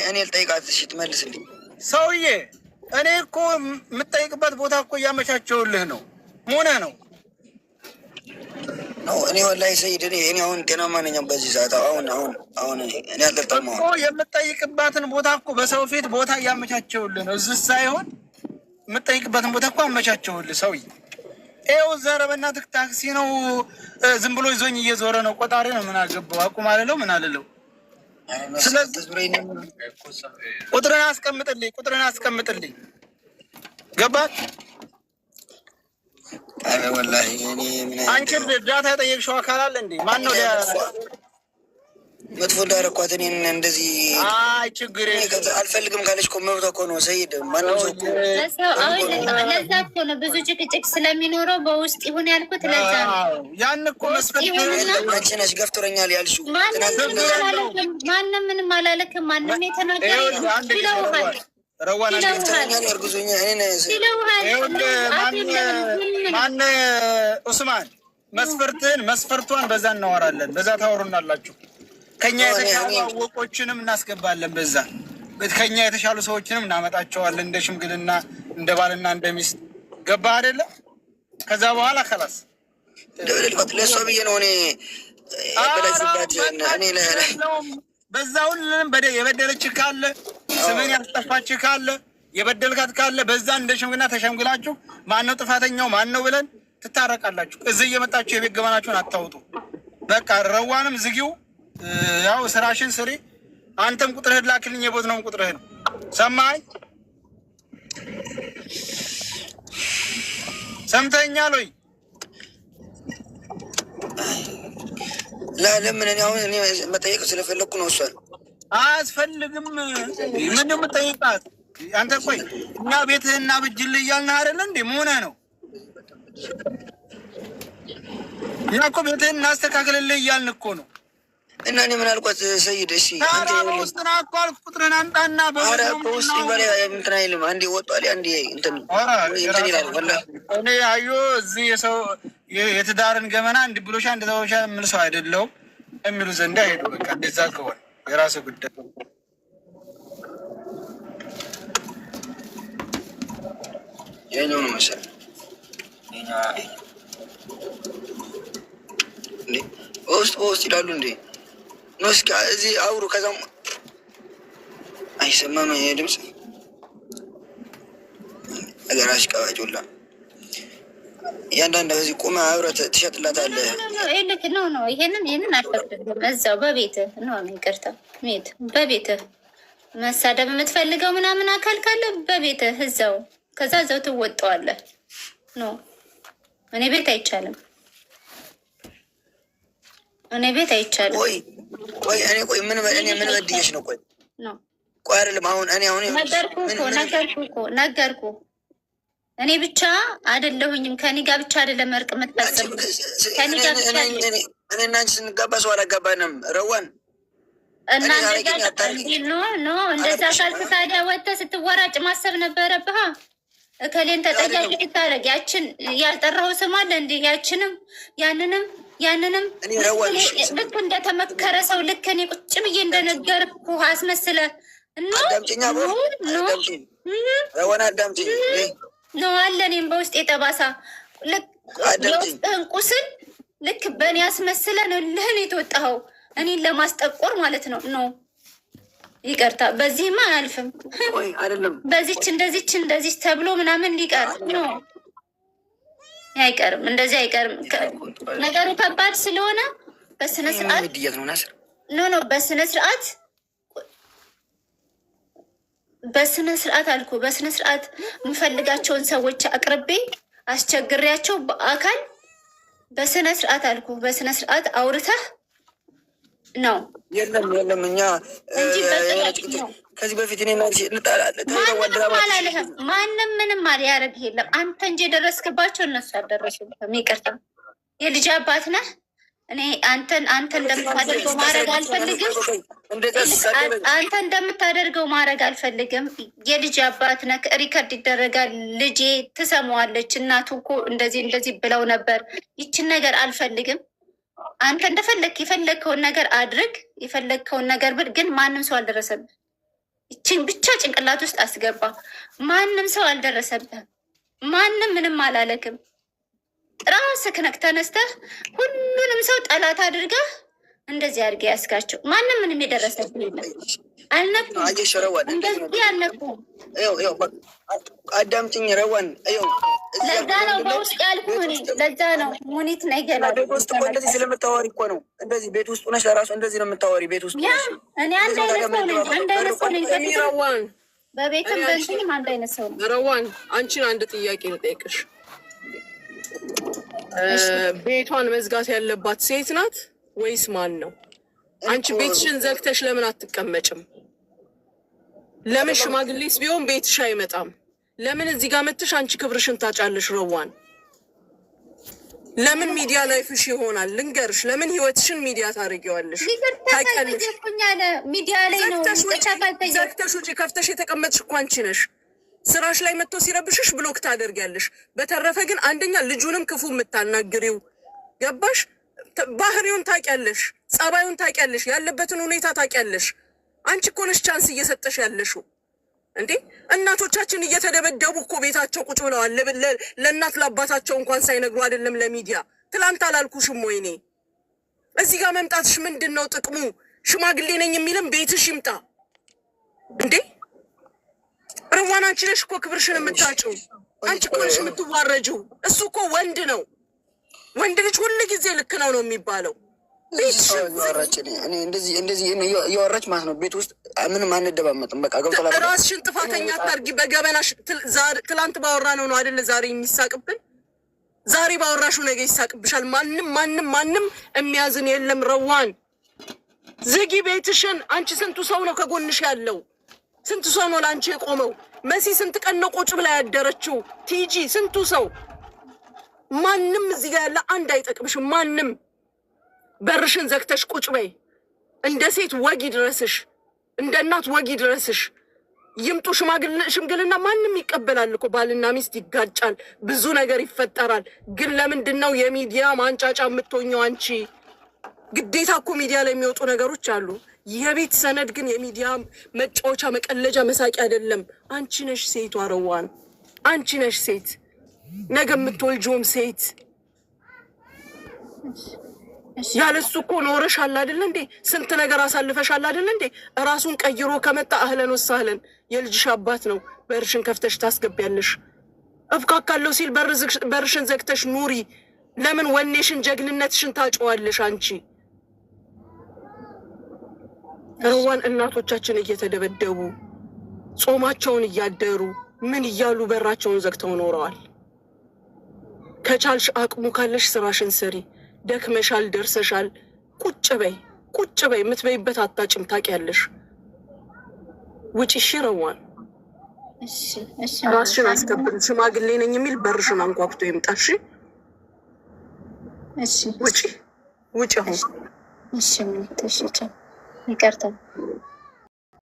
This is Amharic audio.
እኔ ልጠይቃት። እሺ ትመልስልኝ። ሰውዬ እኔ እኮ የምጠይቅበት ቦታ እኮ እያመቻቸውልህ ነው። ሆነ ነው እኔ ወላሂ ሰይድ እኔ አሁን ጤናማ ነኝ በዚህ ሰዓት። አሁን እኔ አልጠጣም እኮ የምጠይቅባትን ቦታ እኮ በሰው ፊት ቦታ እያመቻቸውልህ ነው። እዚህ ሳይሆን የምጠይቅበትን ቦታ እኮ አመቻቸውልህ ሰውዬ። ይኸው ዘረ በእናትህ ታክሲ ነው ዝም ብሎ ይዞኝ እየዞረ ነው። ቆጣሪ ነው። ምን አገባው? አቁም አልለው ምን አልለው። ስለዚህ ቁጥርን አስቀምጥልኝ። ገባት? አረ ወላሂ አንቺ እርዳታ የጠየቅሽው አካል አለ እንዴ? ማን ነው መጥፎ እንዳደረኳት እኔን እንደዚህ? አይ ችግር አልፈልግም ካለች እኮ መብቷ እኮ ነው ሰይድ። ማንም ሰው እኮ ለዛ እኮ ነው ብዙ ጭቅጭቅ ስለሚኖረው በውስጥ ይሁን ያልኩት። ለዛ ነው ያን እኮ መስፈርት አንቺ ነሽ ገፍትረኛል ያልሽው። ማንም ምንም አላለክም። ማንም የተናገረ ይለውሃል ረዋና ገፍትረኛል ያርጉዙኛ እኔ ማን ኡስማን መስፈርቷን በዛ እናወራለን። በዛ ታወሩናላችሁ። ከኛ የተሻሉ አወቆችንም እናስገባለን። በዛ ከኛ የተሻሉ ሰዎችንም እናመጣቸዋለን። እንደ ሽምግልና እንደ ባልና እንደ ሚስት ገባ አይደለ? ከዛ በኋላ ከላስ ለእሷ ብዬ ነው እኔ ያበላሽባት። እኔ በዛውን የበደለች ካለ ስምን ያስጠፋች ካለ የበደልካት ካለ በዛ እንደ ሽምግልና ተሸምግላችሁ ማነው ጥፋተኛው ማነው ብለን ትታረቃላችሁ። እዚህ እየመጣችሁ የቤት ገበናችሁን አታውጡ። በቃ ረዋንም ዝጊው። ያው ስራሽን ስሪ። አንተም ቁጥርህን ላክልኝ። የቦት ነው ቁጥርህን ሰማኝ። ሰምተኛል ወይ? ለምን እኔ አሁን እኔ መጠየቅ ስለፈለግኩ ነው። እሷን አያስፈልግም። ምንድን የምጠይቃት አንተ? ቆይ እኛ ቤትህና ብጅልህ እያልን አይደለ እንዴ? መሆነ ነው እኛ እኮ ቤትህን እናስተካክልልህ እያልን እኮ ነው። እና እኔ ምን አልኳት ሰይድ? እሺ ውስጥ ና እኮ አልኩ። ቁጥርህን አንጣና በውስጥ በላይ እንትን አይልም። አንዴ ወጧል፣ አንዴ እንትን ይላል። እኔ አዮ እዚህ የሰው የትዳርን ገመና እንዲህ ብሎሻ እንደተባሻ የምል ሰው አይደለሁም የሚሉ ዘንድ አይሄዱ። በቃ እንደዛ ከሆነ የራስህ ጉዳይ። የኛው ነው መሰለኝ እንዴ? በውስጥ ይላሉ እንዴ? ነው እስኪ እዚህ አውሩ። ከዛም አይሰማም ይሄ ድምፅ ነገር አሽቃባጭላ እያንዳንድ በዚህ ቁመ አብረህ ትሸጥላታለህ። ልክ ነው። ይሄንን አልፈቅድም። እዛው በቤትህ ነው። ይቅርታ ቤት በቤትህ መሳደብ የምትፈልገው ምናምን አካል ካለ በቤትህ እዛው፣ ከዛ እዛው ትወጣዋለህ። ኖ እኔ ቤት አይቻልም። ቆይ ምን በድዬሽ ነው? ቆይ አይደለም አሁን ነገርኩ። እኔ ብቻ አይደለሁኝም። ከኔ ጋር ብቻ አይደለም እርቅ የምትፈጽሙ። እኔ እና አንቺ ስንጋባ ሰው አላጋባንም። ረዋን እና እንደዛ ካልክ ታዲያ ወጥተህ ስትወራጭ ማሰብ ነበረብህ። እከሌን ተጠያቂ ልታደርግ ያችን ያልጠራኸው ስም አለ እንዲ ያንንም ልክ እንደተመከረ ሰው ልክ እኔ ቁጭ ብዬ እንደነገርኩ አስመስለህ ረዋን አዳምጪኝ ነው አለ። እኔም በውስጥ የጠባሳ የውስጥህን ቁስል ልክ በእኔ አስመስለህ ነው ልህን የተወጣኸው እኔን ለማስጠቆር ማለት ነው። ይቅርታ፣ በዚህማ አያልፍም። በዚች እንደዚች ተብሎ ምናምን ሊቀር ነው። አይቀርም፣ እንደዚህ አይቀርም። ነገሩ ከባድ ስለሆነ በስነ ስርዓት አልኩ። በስነ ስርዓት የምፈልጋቸውን ሰዎች አቅርቤ አስቸግሬያቸው በአካል በስነ ስርዓት አልኩ። በስነ ስርዓት አውርተህ ነው። የለም እኛ ከዚህ በፊት እኔ ማንም ምንም ያደረግ የለም። አንተ እንጂ የደረስክባቸው እነሱ አልደረሱም። ይቅርታ፣ የልጅ አባት ነህ። እኔ አንተ እንደምታደርገው ማድረግ አልፈልግም። አንተ እንደምታደርገው ማድረግ አልፈልግም። የልጅ አባት ነህ። ሪከርድ ይደረጋል። ልጄ ትሰማዋለች። እናቱ እኮ እንደዚህ ብለው ነበር። ይችን ነገር አልፈልግም። አንተ እንደፈለክ የፈለግከውን ነገር አድርግ፣ የፈለግከውን ነገር ብል፣ ግን ማንም ሰው አልደረሰብህ። ይችን ብቻ ጭንቅላት ውስጥ አስገባ። ማንም ሰው አልደረሰብህም። ማንም ምንም አላለክም። ራስህ ነህ ተነስተህ ሁሉንም ሰው ጠላት አድርገህ እንደዚህ አድርገህ ያስጋቸው። ማንም ምንም የደረሰብህ የለም። አልነኩም። እንደዚህ አልነኩም። አዳምጪኝ ረዋን። ለዛ ነው በውስጥ ያልኩህ እኔ። ለዛ ነው ሙኒት ነገላ ቤት ውስጥ እኮ እንደዚህ ስለምታወሪ እኮ ነው። እንደዚህ ቤት ውስጥ ሆነሽ ለራሱ እንደዚህ ነው የምታወሪ። ቤት ውስጥ ያ እኔ አንድ አይነት ሰው ነኝ። አንድ አይነት ሰው ነኝ። ረዋን በቤትም በእንትንም አንድ አይነት ሰው ነኝ። ረዋን አንቺን አንድ ጥያቄ ልጠይቅሽ። ቤቷን መዝጋት ያለባት ሴት ናት ወይስ ማን ነው? አንቺ ቤትሽን ዘግተሽ ለምን አትቀመጭም? ለምን ሽማግሌስ ቢሆን ቤትሽ አይመጣም? ለምን እዚህ ጋር መጥተሽ አንቺ ክብርሽን ታጫለሽ? ረዋን ለምን ሚዲያ ላይፍሽ ይሆናል? ልንገርሽ፣ ለምን ህይወትሽን ሚዲያ ታደርጊዋለሽ? ታውቂያለሽ፣ ሚዲያ ላይ ነው ዘግተሽ ውጪ። ከፍተሽ የተቀመጥሽ እኮ አንቺ ነሽ። ስራሽ ላይ መጥቶ ሲረብሽሽ ብሎክ ታደርጊያለሽ። በተረፈ ግን አንደኛ ልጁንም ክፉ የምታናግሪው ገባሽ? ባህሪውን ታውቂያለሽ፣ ጸባዩን ታውቂያለሽ፣ ያለበትን ሁኔታ ታውቂያለሽ። አንቺ እኮ ነሽ ቻንስ እየሰጠሽ ያለሽው እንዴ። እናቶቻችን እየተደበደቡ እኮ ቤታቸው ቁጭ ብለዋል። ለእናት ለአባታቸው እንኳን ሳይነግሩ አይደለም ለሚዲያ። ትላንት አላልኩሽም ወይኔ? እዚህ ጋር መምጣትሽ ምንድን ነው ጥቅሙ? ሽማግሌ ነኝ የሚልም ቤትሽ ይምጣ እንዴ። ረዋን አንቺ ነሽ እኮ ክብርሽን የምታጭው። አንቺ እኮ ነሽ የምትዋረጅው። እሱ እኮ ወንድ ነው። ወንድ ልጅ ሁሉ ጊዜ ልክ ነው ነው የሚባለው። እንደዚህ እያወራች ማለት ነው። ቤት ውስጥ ምንም አንደባመጥም። በቃ ገብቶላል። ራስሽን ጥፋተኛ አታርጊ በገበናሽ። ትላንት ባወራ ነው አይደለ ዛሬ የሚሳቅብን? ዛሬ ባወራሽው ነገ ይሳቅብሻል። ማንም የሚያዝን የለም። ረዋን ዝጊ ቤትሽን። አንቺ ስንቱ ሰው ነው ከጎንሽ ያለው? ስንቱ ሰው ነው ለአንቺ የቆመው? መሲ ስንት ቀን ነው ቁጭ ብላ ያደረችው? ቲጂ ስንቱ ሰው። ማንም እዚህ ጋር ያለ አንድ አይጠቅምሽም። ማንም በርሽን ዘግተሽ ቁጭ በይ። እንደ ሴት ወግ ይድረስሽ፣ እንደ እናት ወግ ይድረስሽ። ይምጡ ሽምግልና ማንም ይቀበላል እኮ። ባልና ሚስት ይጋጫል፣ ብዙ ነገር ይፈጠራል። ግን ለምንድን ነው የሚዲያ ማንጫጫ የምትሆኘው አንቺ? ግዴታ እኮ ሚዲያ ላይ የሚወጡ ነገሮች አሉ። የቤት ሰነድ ግን የሚዲያ መጫወቻ፣ መቀለጃ፣ መሳቂያ አይደለም። አንቺ ነሽ ሴቷ ረዋን፣ አንቺ ነሽ ሴት፣ ነገ የምትወልጂውም ሴት። ያለሱ እኮ ኖረሻል አይደለ እንዴ? ስንት ነገር አሳልፈሻል አይደለ እንዴ? ራሱን ቀይሮ ከመጣ አህለን ወሳህለን፣ የልጅሽ አባት ነው። በርሽን ከፍተሽ ታስገቢያለሽ። እፍካካለሁ ሲል በርሽን ዘግተሽ ኑሪ። ለምን ወኔሽን ጀግንነትሽን ታጭዋለሽ አንቺ? ረዋን እናቶቻችን እየተደበደቡ ጾማቸውን እያደሩ ምን እያሉ በራቸውን ዘግተው ኖረዋል። ከቻልሽ አቅሙ ካለሽ ስራሽን ስሪ። ደክመሻል፣ ደርሰሻል። ቁጭ በይ፣ ቁጭ በይ። የምትበይበት አታጭም፣ ታውቂያለሽ። ውጪ። እሺ ረዋን፣ ራስሽን አስከብር። ሽማግሌ ነኝ የሚል በርሽን አንኳኩቶ ይምጣ። እሺ፣ ውጪ፣ ውጪ። አሁን እሺ፣ ይቅርታ